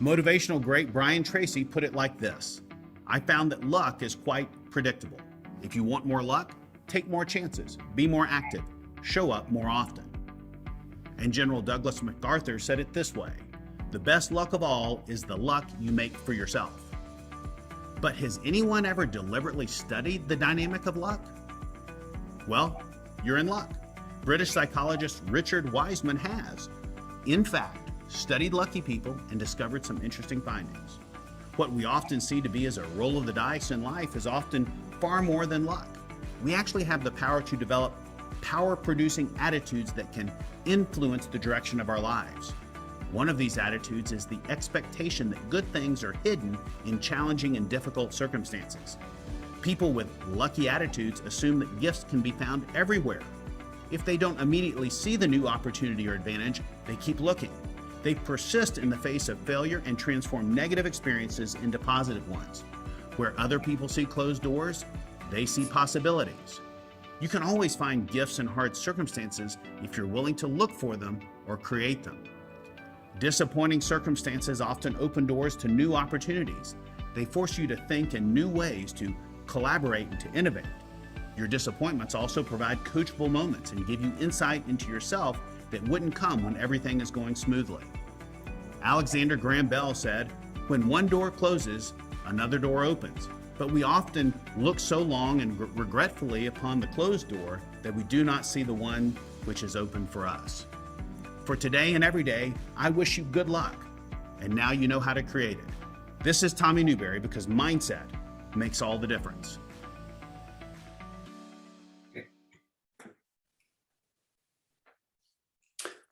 Motivational great Brian Tracy put it like this: I found that luck is quite predictable. If you want more luck, take more chances, be more active, show up more often. And General Douglas MacArthur said it this way: the best luck of all is the luck you make for yourself. But has anyone ever deliberately studied the dynamic of luck? Well, you're in luck. British psychologist Richard Wiseman has, in fact, studied lucky people and discovered some interesting findings. What we often see to be as a roll of the dice in life is often far more than luck. We actually have the power to develop power-producing attitudes that can influence the direction of our lives. One of these attitudes is the expectation that good things are hidden in challenging and difficult circumstances. People with lucky attitudes assume that gifts can be found everywhere. If they don't immediately see the new opportunity or advantage, they keep looking. They persist in the face of failure and transform negative experiences into positive ones. Where other people see closed doors, they see possibilities. You can always find gifts in hard circumstances if you're willing to look for them or create them. Disappointing circumstances often open doors to new opportunities. They force you to think in new ways, to collaborate and to innovate. Your disappointments also provide coachable moments and give you insight into yourself that wouldn't come when everything is going smoothly. Alexander Graham Bell said, "When one door closes, another door opens." But we often look so long and regretfully upon the closed door that we do not see the one which is open for us. For today and every day, I wish you good luck. And now you know how to create it. This is Tommy Newberry, because mindset makes all the difference.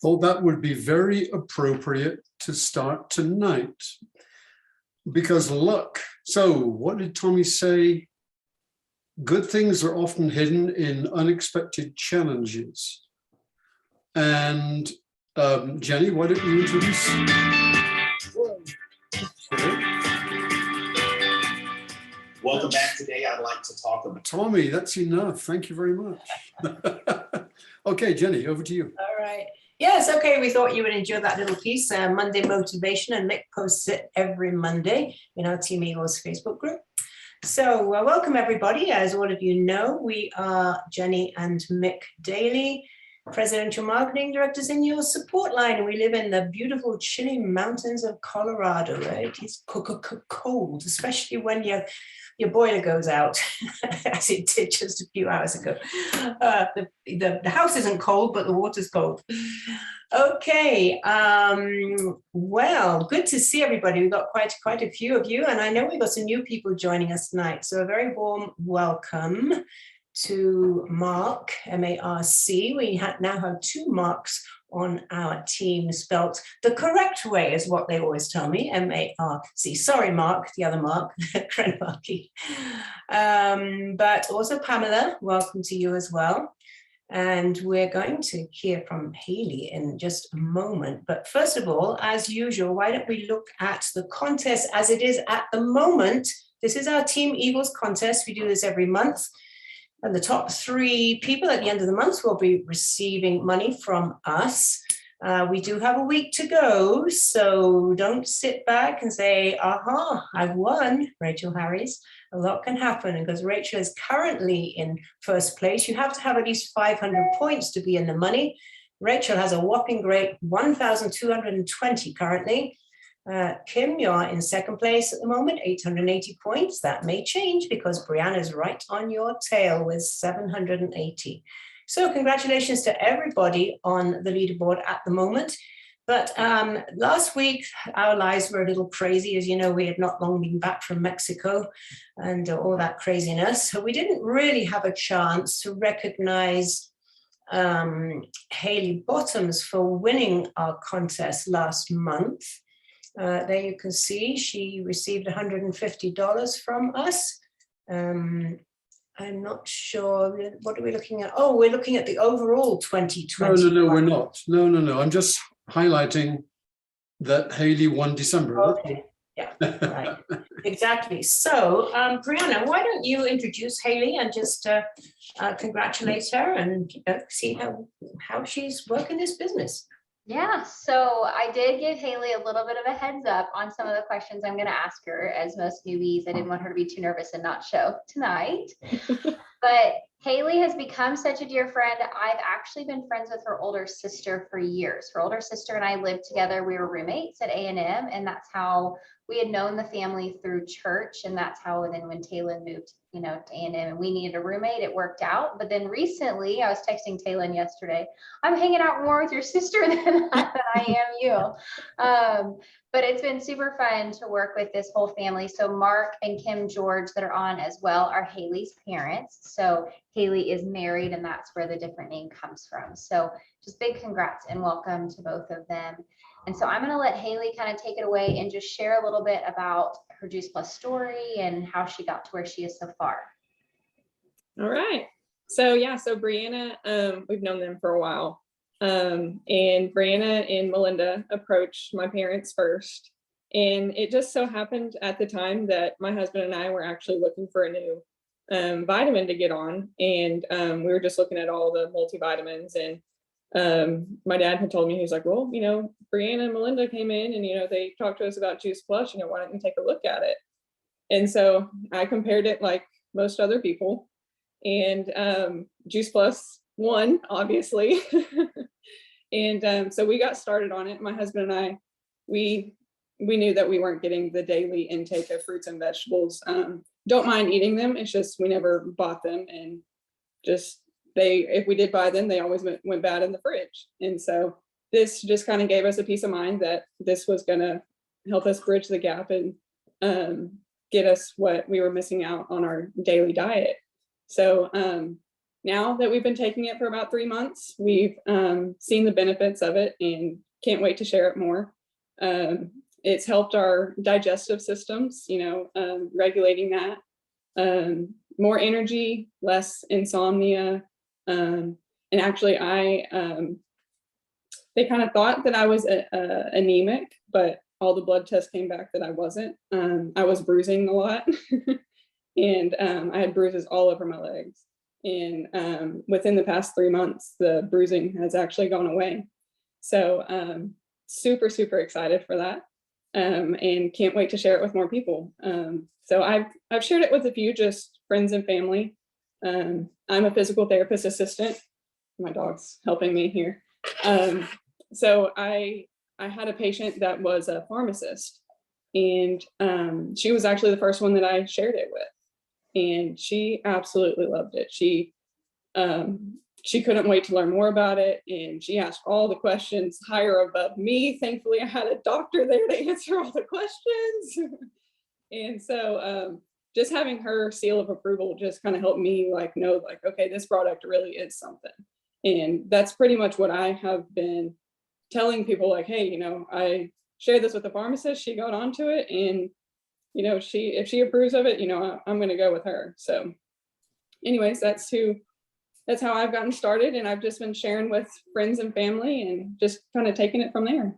Thought that would be very appropriate to start tonight, because luck. So what did Tommy say? Good things are often hidden in unexpected challenges. And Jenny, why don't you introduce? Welcome back. Today I'd like to talk about... Tommy, that's enough. Thank you very much. Okay, Jenny, over to you. All right. Yes, okay, we thought you would enjoy that little piece, Monday Motivation, and Mick posts it every Monday in our Team Eagles Facebook group. So welcome everybody. As all of you know, we are Jenny and Mick Daly, Presidential Marketing Directors in your support line. We live in the beautiful chilly mountains of Colorado, right? It is cold, especially when your boiler goes out, as it did just a few hours ago. The house isn't cold, but the water's cold. Okay, well, good to see everybody. We've got quite a few of you, and I know we've got some new people joining us tonight. So a very warm welcome to Mark, M-A-R-C. We now have two Marks on our team, spelt the correct way is what they always tell me, M-A-R-C. Sorry, Mark, the other Mark, Krenmarky. But also Pamela, welcome to you as well. And we're going to hear from Haley in just a moment. But first of all, as usual, why don't we look at the contest as it is at the moment. This is our Team Eagles contest. We do this every month. And the top 3 people at the end of the month will be receiving money from us. We do have a week to go, so don't sit back and say, aha, I've won, Rachel Harries. A lot can happen, because Rachel is currently in first place. You have to have at least 500 points to be in the money. Rachel has a whopping great 1,220 currently. Kim, you're in second place at the moment, 880 points. That may change because Brianna's right on your tail with 780. So congratulations to everybody on the leaderboard at the moment. But last week, our lives were a little crazy. As you know, we had not long been back from Mexico and all that craziness. So we didn't really have a chance to recognize Haley Bottoms for winning our contest last month. There you can see she received $150 from us. I'm not sure, what are we looking at? Oh, we're looking at the overall 2020. No, we're not. No. I'm just highlighting that Haley won December. Okay, yeah, right, exactly. So, Brianna, why don't you introduce Haley and just congratulate her and see how she's working this business. Yeah, so I did give Haley a little bit of a heads up on some of the questions I'm going to ask her. As most newbies, I didn't want her to be too nervous and not show tonight. But Haley has become such a dear friend. I've actually been friends with her older sister for years. Her older sister and I lived together. We were roommates at A&M, and that's how we had known the family through church. And that's how then when Taylor moved, to A&M and we needed a roommate, it worked out. But then recently, I was texting Taylor yesterday, I'm hanging out more with your sister than I am you. But it's been super fun to work with this whole family. So Mark and Kim George that are on as well are Haley's parents. So Haley is married, and that's where the different name comes from. So just big congrats and welcome to both of them. And so I'm going to let Haley kind of take it away and just share a little bit about her Juice Plus story and how she got to where she is so far. All right. So Brianna, we've known them for a while. And Brianna and Melinda approached my parents first. And it just so happened at the time that my husband and I were actually looking for a new vitamin to get on. And we were just looking at all the multivitamins. And my dad had told me, he's like, well, Brianna and Melinda came in and, they talked to us about Juice Plus, why don't you take a look at it? And so I compared it like most other people, and Juice Plus won, obviously. And so we got started on it. My husband and I, we knew that we weren't getting the daily intake of fruits and vegetables. Don't mind eating them. It's just, we never bought them, and just if we did buy them, they always went bad in the fridge. And so this just kind of gave us a peace of mind that this was going to help us bridge the gap and get us what we were missing out on our daily diet. So now that we've been taking it for about 3 months, we've seen the benefits of it and can't wait to share it more. It's helped our digestive systems, regulating that, more energy, less insomnia. And actually they kind of thought that I was anemic, but all the blood tests came back that I wasn't. I was bruising a lot and I had bruises all over my legs. And within the past 3 months, the bruising has actually gone away. So super, super excited for that. And can't wait to share it with more people. So I've shared it with a few just friends and family. I'm a physical therapist assistant. My dog's helping me here. So I had a patient that was a pharmacist, and she was actually the first one that I shared it with, and she absolutely loved it. She couldn't wait to learn more about it, and she asked all the questions higher above me. Thankfully, I had a doctor there to answer all the questions. And so just having her seal of approval just kind of helped me know, okay, this product really is something. And that's pretty much what I have been telling people, hey, I shared this with the pharmacist, she got onto it, and if she approves of it, I'm going to go with her. So anyways, that's how I've gotten started, and I've just been sharing with friends and family and just kind of taking it from there.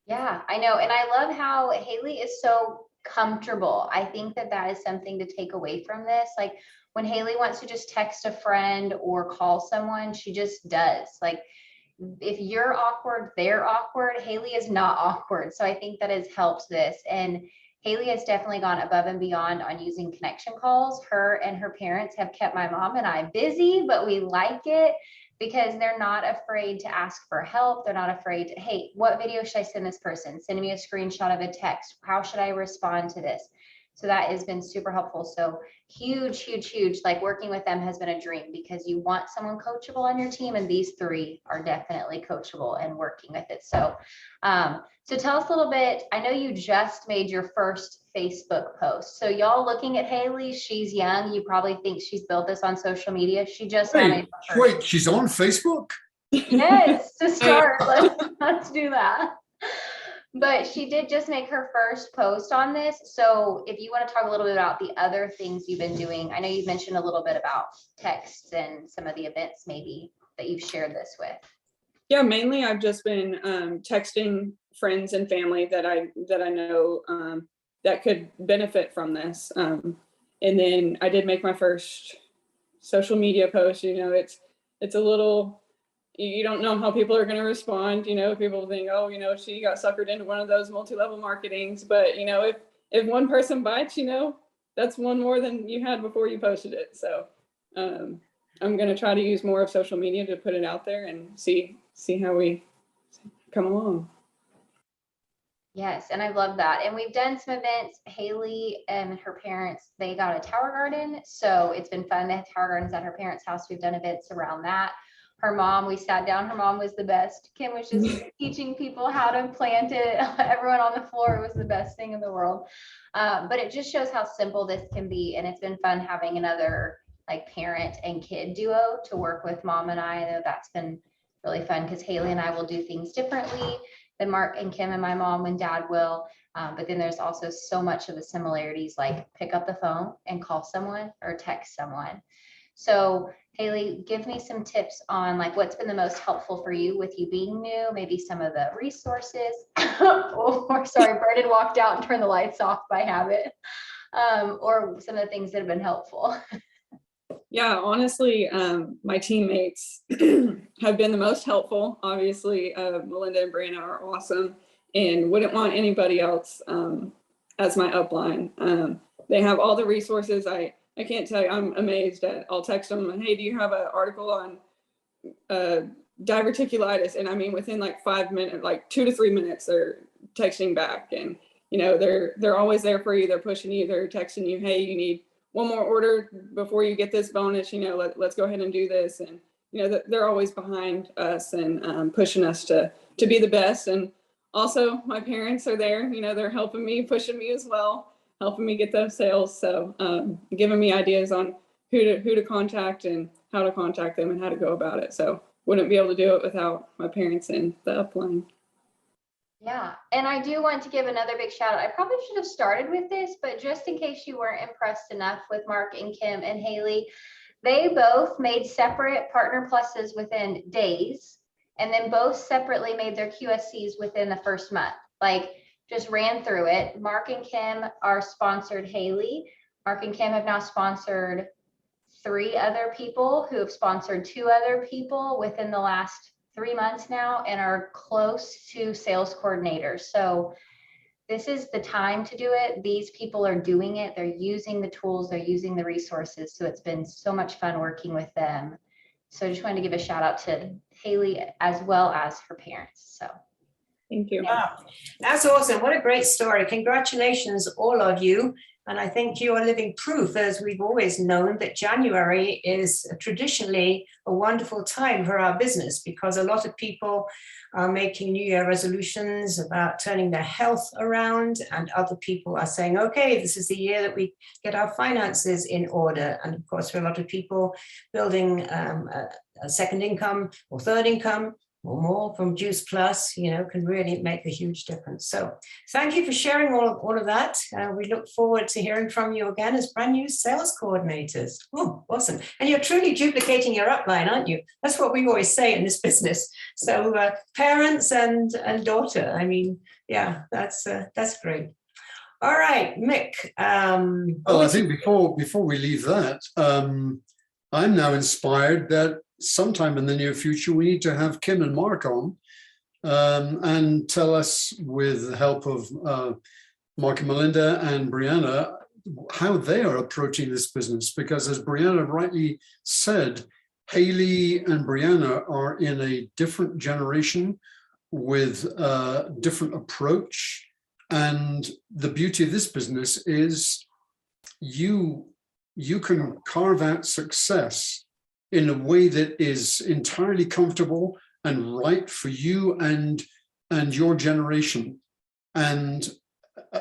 Yeah, I know. And I love how Haley is so comfortable. I think that is something to take away from this. When Haley wants to just text a friend or call someone, she just does. If you're awkward, they're awkward. Haley is not awkward. So I think that has helped this. And Haley has definitely gone above and beyond on using connection calls. Her and her parents have kept my mom and I busy, but we like it because they're not afraid to ask for help. They're not afraid to, hey, what video should I send this person? Send me a screenshot of a text. How should I respond to this? So that has been super helpful. So huge, huge, huge. Working with them has been a dream because you want someone coachable on your team, and these three are definitely coachable and working with it. So, so tell us a little bit. I know you just made your first Facebook post. So y'all looking at Haley, she's young. You probably think she's built this on social media. She just made wait, she's on Facebook? Yes, to start. Let's do that. But she did just make her first post on this. So if you want to talk a little bit about the other things you've been doing, I know you've mentioned a little bit about texts and some of the events maybe that you've shared this with. Yeah, mainly I've just been texting friends and family that I know that could benefit from this. And then I did make my first social media post. It's a little you don't know how people are going to respond. You know, people think, oh, you know, she got suckered into one of those multi-level marketings. But, you know, if one person bites, you know, that's one more than you had before you posted it. So I'm going to try to use more of social media to put it out there and see how we come along. Yes, and I love that. And we've done some events. Haley and her parents, they got a tower garden. So it's been fun. They have tower gardens at her parents' house. We've done events around that. Her mom, we sat down. Her mom was the best. Kim was just teaching people how to plant it. Everyone on the floor. It was the best thing in the world. But it just shows how simple this can be. And it's been fun having another like parent and kid duo to work with Mom and I know that's been really fun because Haley and I will do things differently than Mark and Kim and my mom and dad will. But then there's also so much of the similarities, like pick up the phone and call someone or text someone. So Haley, give me some tips on like what's been the most helpful for you with you being new, maybe some of the resources. Or sorry, Brendan walked out and turned the lights off by habit. Or some of the things that have been helpful. Yeah, honestly, my teammates have been the most helpful. Obviously, Melinda and Brianna are awesome and wouldn't want anybody else as my upline. They have all the resources. I can't tell you, I'm amazed at, I'll text them, hey, do you have an article on diverticulitis? And I mean, within like 5 minutes, like 2 to 3 minutes, they're texting back and, you know, they're always there for you. They're pushing you, they're texting you, hey, you need one more order before you get this bonus, you know, let's go ahead and do this. And, you know, they're always behind us and pushing us to be the best. And also my parents are there, you know, they're helping me, pushing me as well, helping me get those sales. So giving me ideas on who to contact and how to contact them and how to go about it. So wouldn't be able to do it without my parents and the upline. Yeah, and I do want to give another big shout out. I probably should have started with this, but just in case you weren't impressed enough with Mark and Kim and Haley, they both made separate partner pluses within days, and then both separately made their QSCs within the first month. Like just ran through it. Mark and Kim are sponsored Haley. Mark and Kim have now sponsored 3 other people who have sponsored 2 other people within the last 3 months now and are close to sales coordinators. So this is the time to do it. These people are doing it. They're using the tools, they're using the resources. So it's been so much fun working with them. So I just wanted to give a shout out to Haley as well as her parents. So Thank you. Wow, that's awesome. What a great story. Congratulations, all of you. And I think you are living proof, as we've always known, that January is traditionally a wonderful time for our business because a lot of people are making New Year resolutions about turning their health around, and other people are saying, okay, this is the year that we get our finances in order. And of course, for a lot of people, building a second income or third income or more from Juice Plus, you know, can really make a huge difference. So thank you for sharing all of that. We look forward to hearing from you again as brand new sales coordinators. Oh, awesome. And you're truly duplicating your upline, aren't you? That's what we always say in this business. So parents and daughter, I mean, yeah, that's great. All right, Mick. Well, I think before we leave that, I'm now inspired that sometime in the near future, we need to have Kim and Mark on and tell us, with the help of Mark and Melinda and Brianna, how they are approaching this business. Because as Brianna rightly said, Haley and Brianna are in a different generation with a different approach. And the beauty of this business is you can carve out success in a way that is entirely comfortable and right for you and your generation. And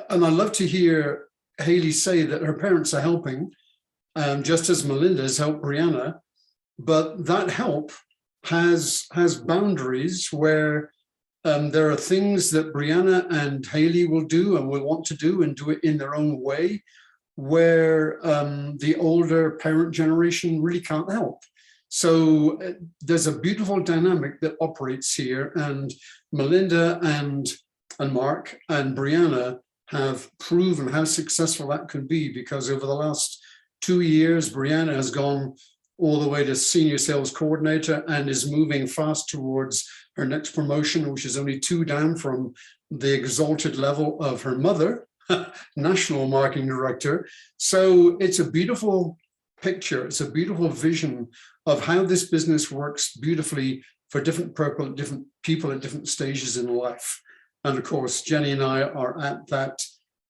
I love to hear Haley say that her parents are helping, just as Melinda has helped Brianna, but that help has boundaries where there are things that Brianna and Haley will do and will want to do and do it in their own way, where the older parent generation really can't help. So there's a beautiful dynamic that operates here, and Melinda and Mark and Brianna have proven how successful that can be, because over the last 2 years, Brianna has gone all the way to senior sales coordinator, and is moving fast towards her next promotion, which is only 2 down from the exalted level of her mother, national marketing director. So it's a beautiful picture. It's a beautiful vision of how this business works beautifully for different people at different stages in life. And of course, Jenny and I are at that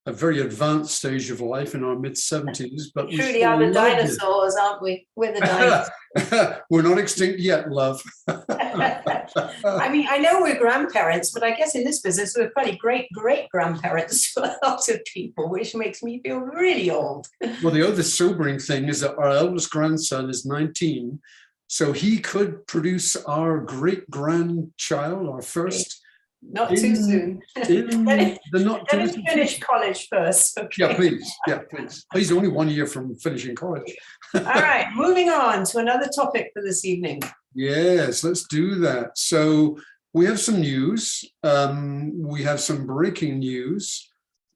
a very advanced stage of life in our mid-70s, but we Truly still are the love it. dinosaurs, aren't we? We're the dinosaurs. We're not extinct yet, love. I mean, I know we're grandparents, but I guess in this business, we're probably great-great-grandparents for a lot of people, which makes me feel really old. Well, the other sobering thing is that our eldest grandson is 19, so he could produce our great-grandchild, our first. Not too soon. In the not too Let him finish college first. Okay. Yeah, please. Yeah, please. He's only 1 year from finishing college. All right, moving on to another topic for this evening. Yes, let's do that. So we have some news. We have some breaking news,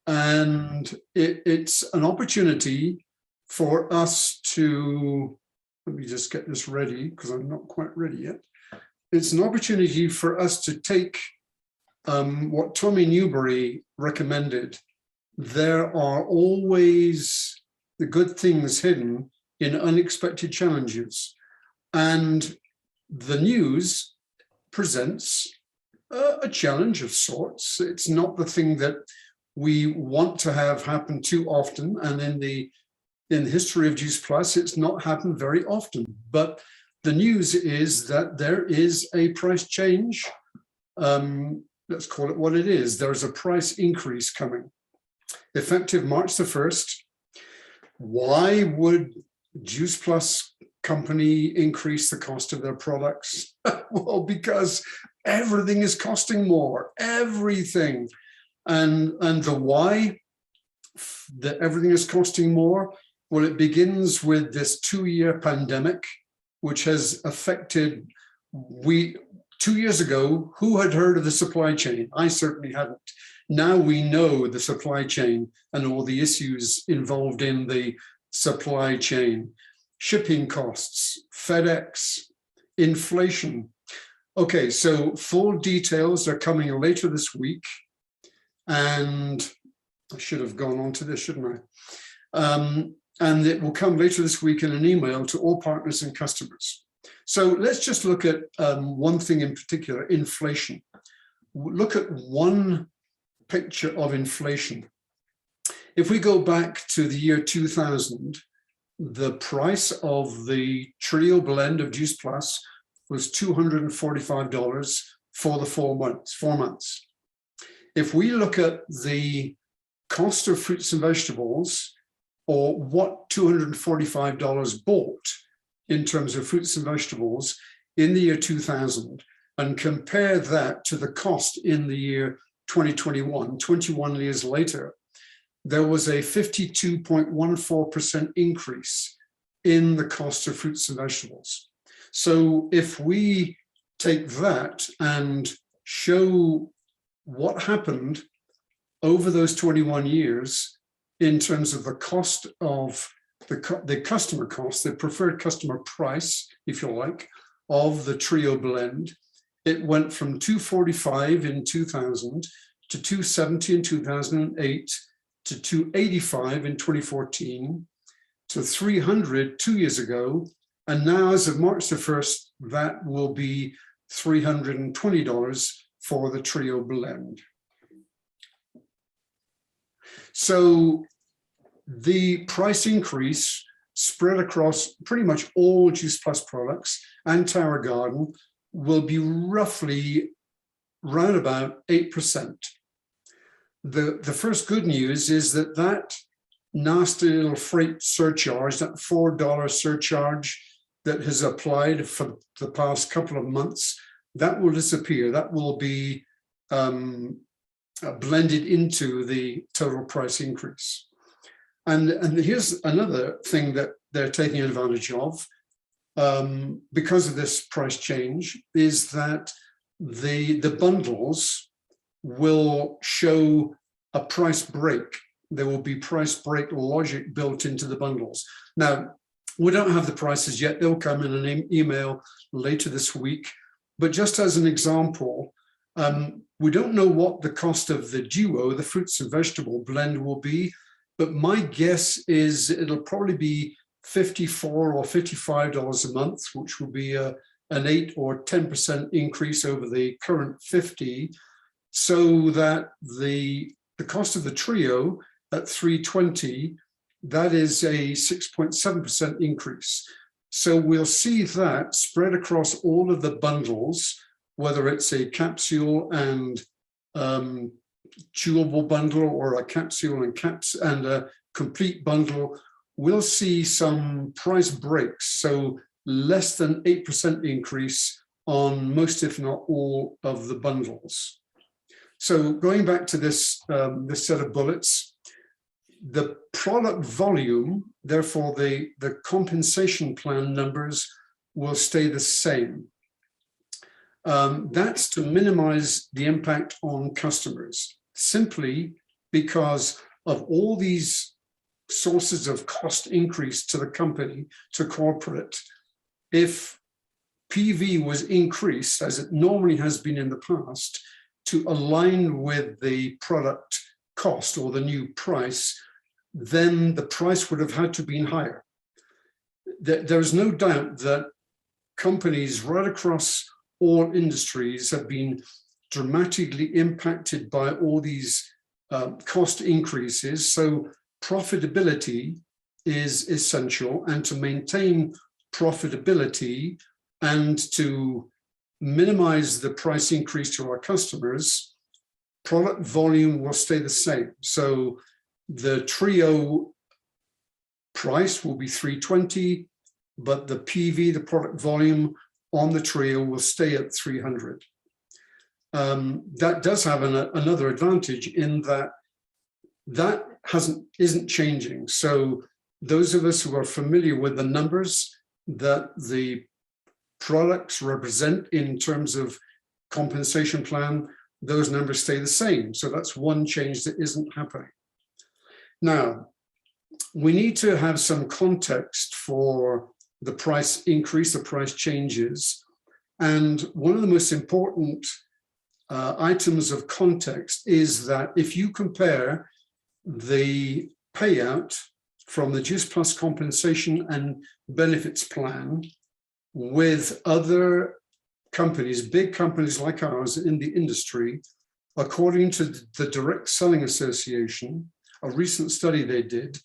and it's an opportunity for us to, let me just get this ready because I'm not quite ready yet. It's an opportunity for us to take what Tommy Newberry recommended. There are always the good things hidden in unexpected challenges. And the news presents a challenge of sorts. It's not the thing that we want to have happen too often. And in the history of Juice Plus, it's not happened very often. But the news is that there is a price change. Let's call it what it is. There's a price increase coming, effective March the 1st. Why would Juice Plus company increase the cost of their products? Well, because everything is costing more, everything. And the why that everything is costing more, well, it begins with this 2-year pandemic, which has affected, 2 years ago, who had heard of the supply chain? I certainly hadn't. Now we know the supply chain and all the issues involved in the supply chain. Shipping costs, FedEx, inflation. Okay, so full details are coming later this week. And I should have gone on to this, shouldn't I? And it will come later this week in an email to all partners and customers. So let's just look at one thing in particular, inflation. Look at one picture of inflation. If we go back to the year 2000, the price of the Trio blend of Juice Plus was $245 for the 4 months. If we look at the cost of fruits and vegetables, or what $245 bought in terms of fruits and vegetables in the year 2000, and compare that to the cost in the year 2021, 21 years later, there was a 52.14% increase in the cost of fruits and vegetables. So if we take that and show what happened over those 21 years in terms of the cost of the customer cost, the preferred customer price, if you like, of the Trio blend, it went from $245 in 2000 to $270 in 2008 to $285 in 2014 to $300 2 years ago, and now as of March the 1st, that will be $320 for the Trio blend. So the price increase spread across pretty much all Juice Plus products and Tower Garden will be roughly round about 8%. The first good news is that nasty little freight surcharge, that $4 surcharge that has applied for the past couple of months, that will disappear. That will be blended into the total price increase. And here's another thing that they're taking advantage of because of this price change, is that the bundles will show a price break. There will be price break logic built into the bundles. Now, We don't have the prices yet. They'll come in an email later this week. But just as an example, we don't know what the cost of the duo, the fruits and vegetable blend, will be, but my guess is it'll probably be $54 or $55 a month, which will be an 8 or 10% increase over the current 50, so that the cost of the trio at $320, that is a 6.7% increase. So we'll see that spread across all of the bundles, whether it's a capsule and chewable bundle or a capsule and a complete bundle. We'll see some price breaks, so less than 8% increase on most, if not all, of the bundles. So going back to this, this set of bullets, the product volume, therefore the compensation plan numbers will stay the same. That's to minimize the impact on customers, simply because of all these sources of cost increase to the company, to corporate. If PV was increased, as it normally has been in the past, to align with the product cost or the new price, then the price would have had to be higher. There's no doubt that companies right across all industries have been dramatically impacted by all these cost increases. So profitability is essential, and to maintain profitability and to minimize the price increase to our customers, product volume will stay the same. So the trio price will be $320, but the PV, the product volume on the trio, will stay at $300. That does have another advantage in that isn't changing. So those of us who are familiar with the numbers that the products represent in terms of compensation plan, those numbers stay the same. So that's one change that isn't happening. Now, we need to have some context for the price increase, the price changes. And one of the most important items of context is that if you compare the payout from the Juice Plus compensation and benefits plan with other companies, big companies like ours in the industry, according to the Direct Selling Association, a recent study they did,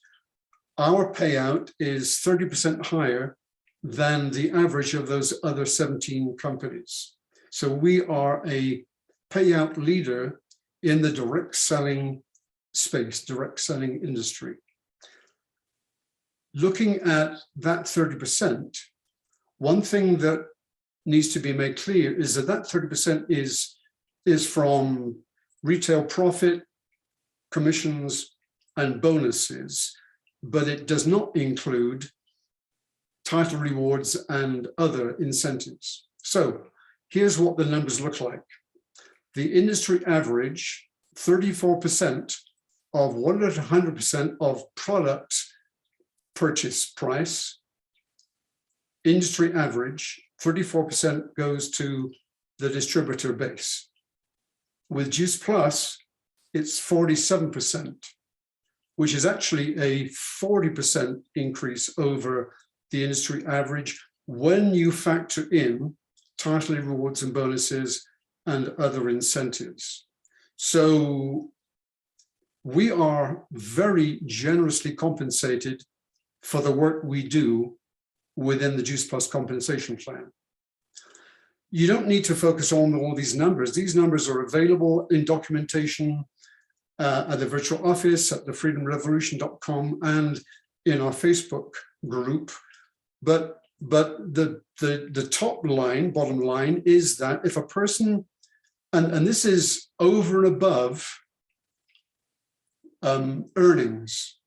our payout is 30% higher than the average of those other 17 companies. So we are a payout leader in the direct selling space, direct selling industry. Looking at that 30%, one thing that needs to be made clear is that that 30% is from retail profit, commissions, and bonuses, but it does not include title rewards and other incentives. So here's what the numbers look like. The industry average, 34% of 100% of product purchase price. Industry average, 34% goes to the distributor base. With Juice Plus, it's 47%, which is actually a 40% increase over the industry average when you factor in title rewards and bonuses and other incentives. So we are very generously compensated for the work we do within the Juice Plus compensation plan. You don't need to focus on all these numbers. These numbers are available in documentation at the virtual office, at thefreedomrevolution.com, and in our Facebook group. But the top line, bottom line, is that if a person, and this is over and above earnings,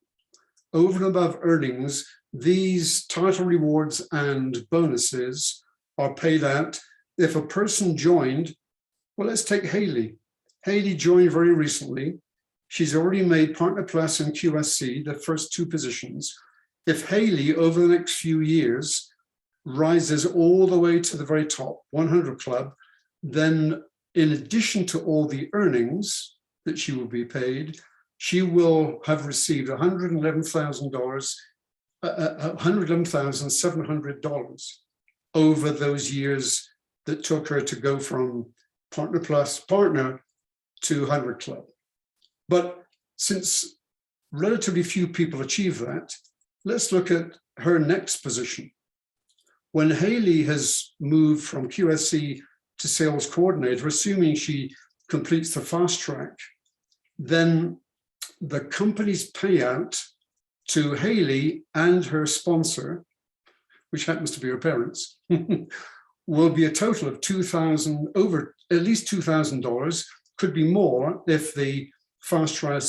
over and above earnings, these title rewards and bonuses are paid out. If a person joined, well, let's take Haley. Haley joined very recently. She's already made Partner Plus and QSC, the first two positions. If Haley, over the next few years, rises all the way to the very top, 100 Club, then in addition to all the earnings that she will be paid, she will have received $111,700 over those years that took her to go from Partner Plus partner to 100 Club. But since relatively few people achieve that, let's look at her next position. When Haley has moved from QSC to sales coordinator, assuming she completes the fast track, then the company's payout to Haley and her sponsor, which happens to be her parents, will be a total of $2,000, over at least $2,000, could be more if the fast track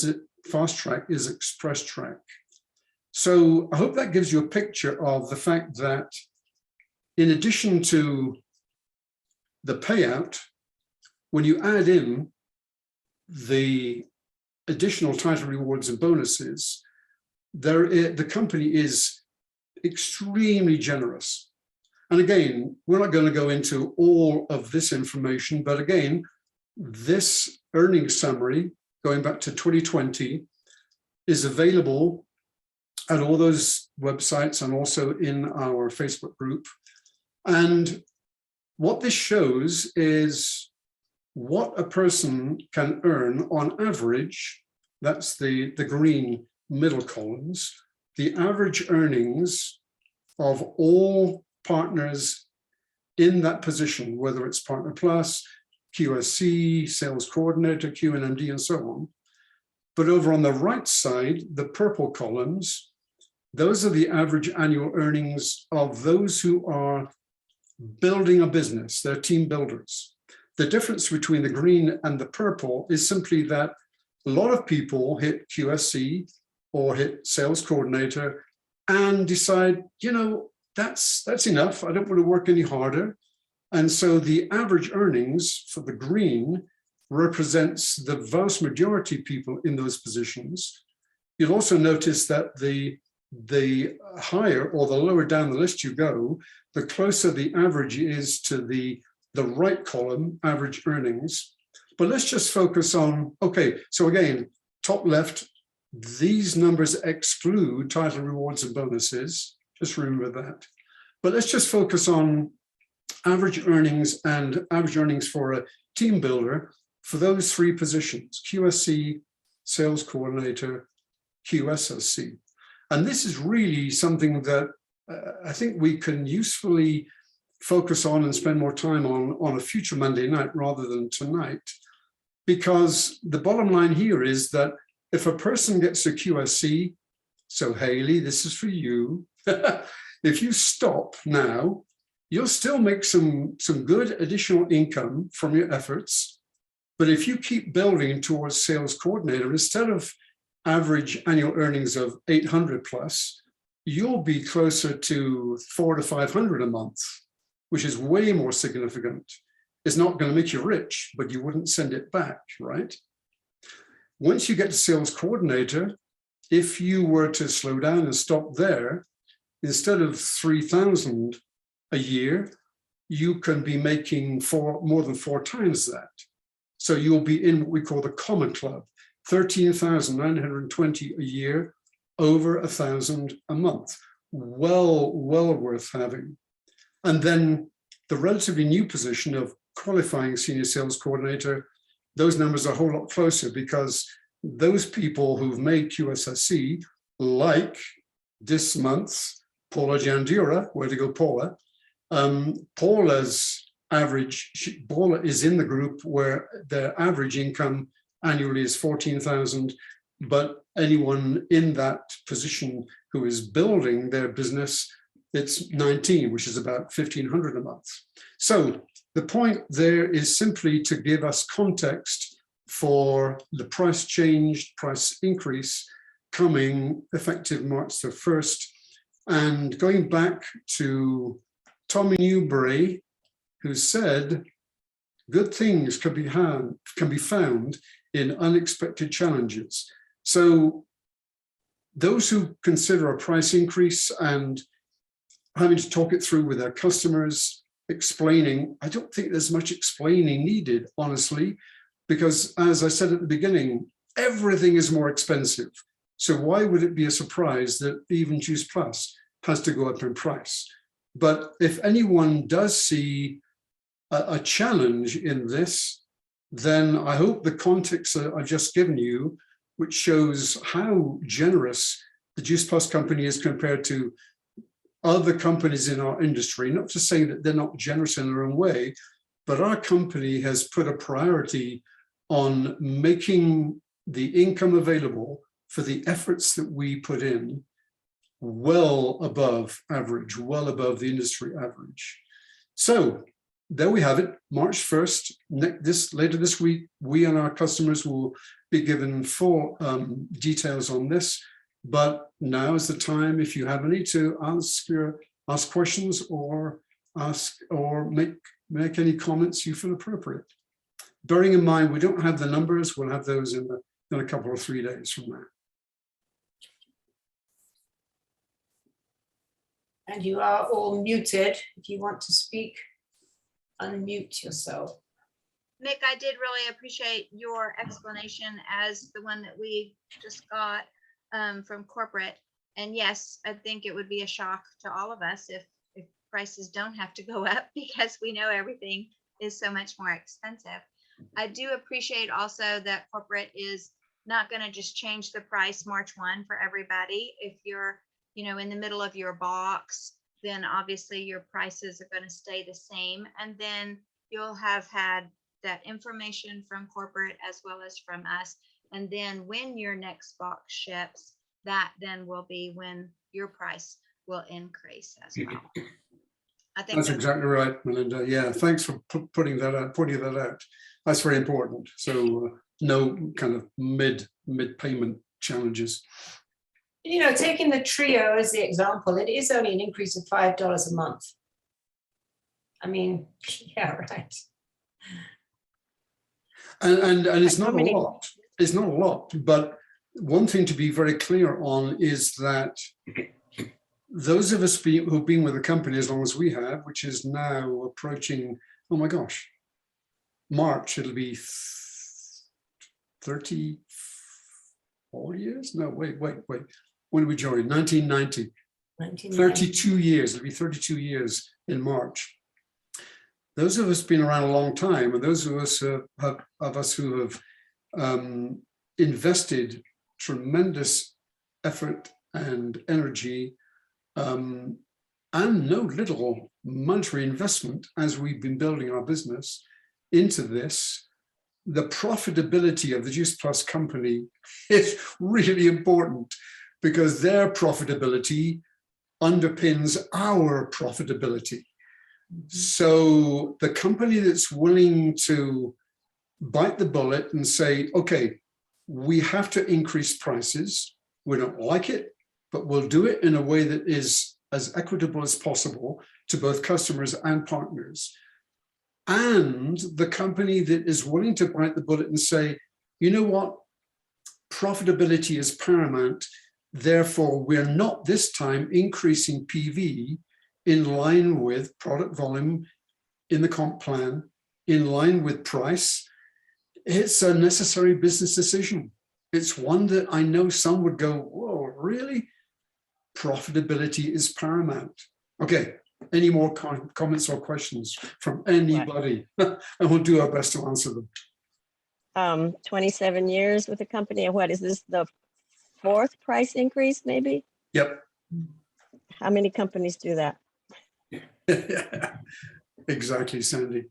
is express track. So I hope that gives you a picture of the fact that in addition to the payout, when you add in the additional title rewards and bonuses, the company is extremely generous. And again, we're not going to go into all of this information, but again, this earnings summary going back to 2020 is available at all those websites and also in our Facebook group. And what this shows is what a person can earn on average. That's the green middle columns, the average earnings of all partners in that position, whether it's Partner Plus, QSC, Sales Coordinator, QNMD, and so on. But over on the right side, the purple columns, those are the average annual earnings of those who are building a business, they're team builders. The difference between the green and the purple is simply that a lot of people hit QSC or hit Sales Coordinator and decide, you know, that's enough, I don't want to work any harder. And so the average earnings for the green represents the vast majority of people in those positions. You'll also notice that the higher or the lower down the list you go, the closer the average is to the right column, average earnings. But let's just focus on, okay, so again, top left, these numbers exclude title rewards and bonuses. Just remember that. But let's just focus on average earnings and average earnings for a team builder for those three positions, QSC, Sales Coordinator, QSSC. And this is really something that I think we can usefully focus on and spend more time on a future Monday night rather than tonight. Because the bottom line here is that if a person gets a QSC, so Haley, this is for you. If you stop now, you'll still make some good additional income from your efforts. But if you keep building towards Sales Coordinator, instead of average annual earnings of 800 plus, you'll be closer to 400 to 500 a month, which is way more significant. It's not going to make you rich, but you wouldn't send it back, right? Once you get to Sales Coordinator, if you were to slow down and stop there, instead of 3,000 a year, you can be making more than 4 times that. So you'll be in what we call the Common Club, 13,920 a year, over 1,000 a month. Well worth having. And then the relatively new position of qualifying Senior Sales Coordinator, those numbers are a whole lot closer because those people who've made QSSC, like this month, Paula Giandura, where to go, Paula? Paula's average, Paula is in the group where their average income annually is 14,000, but anyone in that position who is building their business, it's 19, which is about 1,500 a month. So the point there is simply to give us context for the price change, price increase coming effective March the 1st. And going back to Tommy Newbury, who said, good things can be found in unexpected challenges. So those who consider a price increase and having to talk it through with their customers, explaining, I don't think there's much explaining needed, honestly, because as I said at the beginning, everything is more expensive. So why would it be a surprise that even Juice Plus has to go up in price? But if anyone does see a challenge in this, then I hope the context that I've just given you, which shows how generous the Juice Plus company is compared to other companies in our industry, not to say that they're not generous in their own way, but our company has put a priority on making the income available for the efforts that we put in well above average, well above the industry average. So there we have it, March 1st, later this week, we and our customers will be given full details on this, but now is the time, if you have any, to ask questions or make any comments you feel appropriate. Bearing in mind, we don't have the numbers, we'll have those in a couple or 3 days from now. And you are all muted. If you want to speak, unmute yourself. Mick, I did really appreciate your explanation as the one that we just got from corporate. And yes, I think it would be a shock to all of us if prices don't have to go up, because we know everything is so much more expensive. I do appreciate also that corporate is not going to just change the price March 1 for everybody. If you're, in the middle of your box, then obviously your prices are going to stay the same. And then you'll have had that information from corporate as well as from us. And then when your next box ships, that then will be when your price will increase as well. I think That's exactly right, Melinda. Yeah, thanks for pointing that out. That's very important. So no kind of mid payment challenges. Taking the Trio as the example, it is only an increase of $5 a month. I mean, yeah, right. And it's not a lot. It's not a lot, but one thing to be very clear on is that those of us who've been with the company as long as we have, which is now approaching, oh my gosh, March, it'll be 34 years? No, wait. When did we join? 1990. 32 years, it'll be 32 years in March. Those of us been around a long time, and those of us who have invested tremendous effort and energy and no little monetary investment as we've been building our business into this, the profitability of the Juice Plus company is really important, because their profitability underpins our profitability. So the company that's willing to bite the bullet and say, okay, we have to increase prices, we don't like it, but we'll do it in a way that is as equitable as possible to both customers and partners. And the company that is willing to bite the bullet and say, you know what, profitability is paramount, therefore we're not this time increasing PV in line with product volume in the comp plan, in line with price. It's a necessary business decision. It's one that I know some would go, whoa, really? Profitability is paramount. Okay, any more comments or questions from anybody? And we'll do our best to answer them. 27 years with the company, and what is this, the 4th price increase maybe? Yep. How many companies do that? Exactly, Sandy.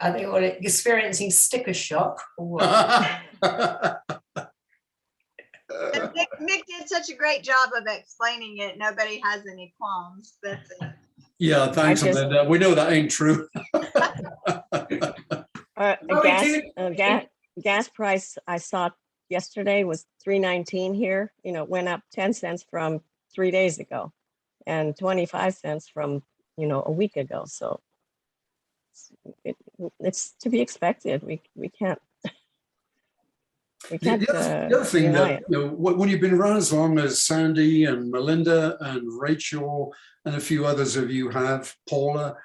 Are they all experiencing sticker shock or what? Mick did such a great job of explaining it. Nobody has any qualms. That's it. Yeah, thanks, Melinda. We know that ain't true. Gas price I saw yesterday was 3.19 here, went up 10 cents from 3 days ago and 25 cents from, a week ago. So it's to be expected. We can't. The other thing deny that, it. when you've been around as long as Sandy and Melinda and Rachel and a few others of you have, Paula,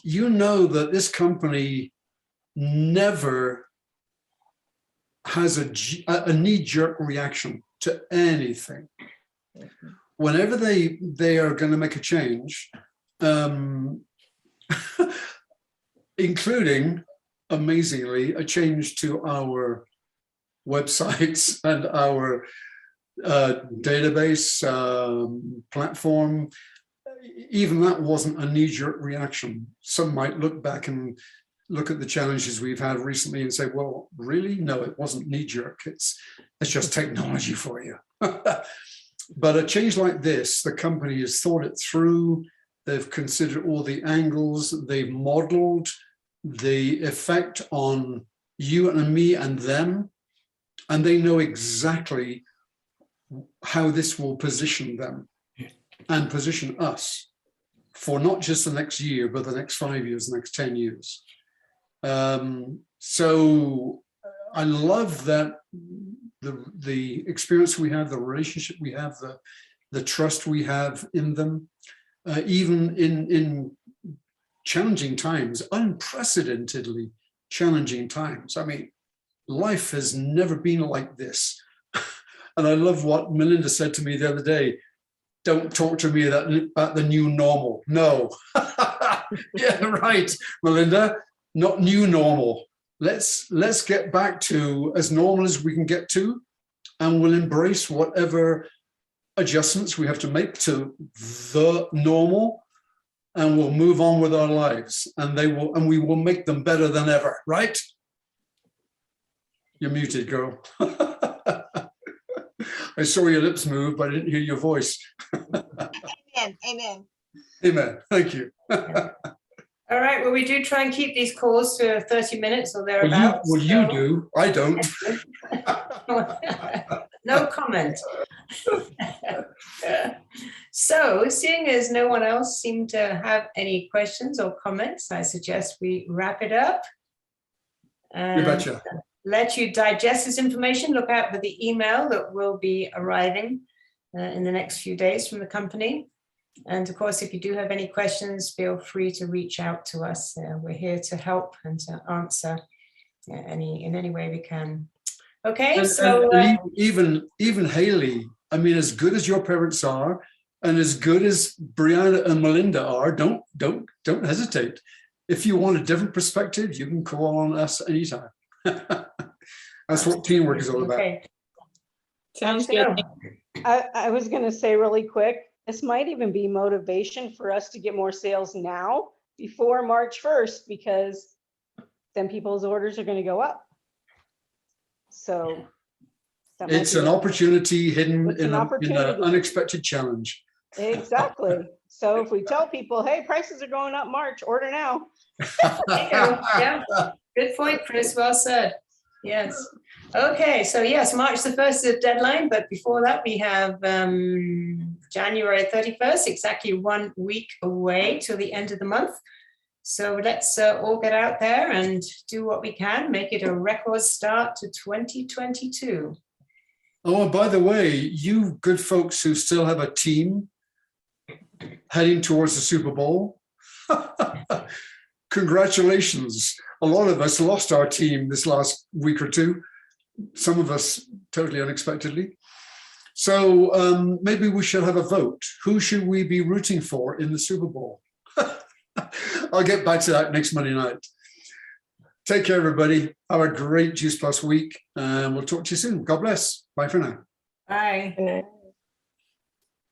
you know that this company never has a knee-jerk reaction to anything. Whenever they are going to make a change, including, amazingly, a change to our websites and our database platform, even that wasn't a knee-jerk reaction. Some might look back and look at the challenges we've had recently and say, well, really? No, it wasn't knee-jerk. It's just technology for you. But a change like this, the company has thought it through. They've considered all the angles. They've modeled the effect on you and me and them. And they know exactly how this will position them and position us for not just the next year, but the next 5 years, the next 10 years. So I love that the experience we have, the relationship we have, the trust we have in them, even in challenging times, unprecedentedly challenging times. I mean, life has never been like this. And I love what Melinda said to me the other day. Don't talk to me about the new normal. No. Yeah, right, Melinda. Not new normal. Let's get back to as normal as we can get to, and we'll embrace whatever adjustments we have to make to the normal, and we'll move on with our lives, and we will make them better than ever, right? You're muted, girl. I saw your lips move, but I didn't hear your voice. Amen, amen. Amen. Thank you. All right, well, we do try and keep these calls to 30 minutes or thereabouts. Well, you do. I don't. No comment. So, seeing as no one else seemed to have any questions or comments, I suggest we wrap it up. You betcha. Let you digest this information. Look out for the email that will be arriving in the next few days from the company. And of course, if you do have any questions, feel free to reach out to us. We're here to help and to answer in any way we can. Okay, and even Haley, I mean, as good as your parents are, and as good as Brianna and Melinda are, don't hesitate. If you want a different perspective, you can call on us anytime. That's what teamwork is all about. Okay. Sounds good. I was going to say really quick, this might even be motivation for us to get more sales now before March 1st, because then people's orders are going to go up. So it's an opportunity hidden in an unexpected challenge. Exactly. So if we tell people, hey, prices are going up March, order now. Yeah, good point, Chris. Well said. Yes. Okay, so yes, March the 1st is the deadline, but before that we have January 31st, exactly 1 week away till the end of the month. So let's all get out there and do what we can, make it a record start to 2022. Oh, and by the way, you good folks who still have a team heading towards the Super Bowl, congratulations. A lot of us lost our team this last week or two. Some of us totally unexpectedly. So maybe we should have a vote. Who should we be rooting for in the Super Bowl? I'll get back to that next Monday night. Take care, everybody. Have a great Juice Plus week, and we'll talk to you soon. God bless. Bye for now. Bye. Good night.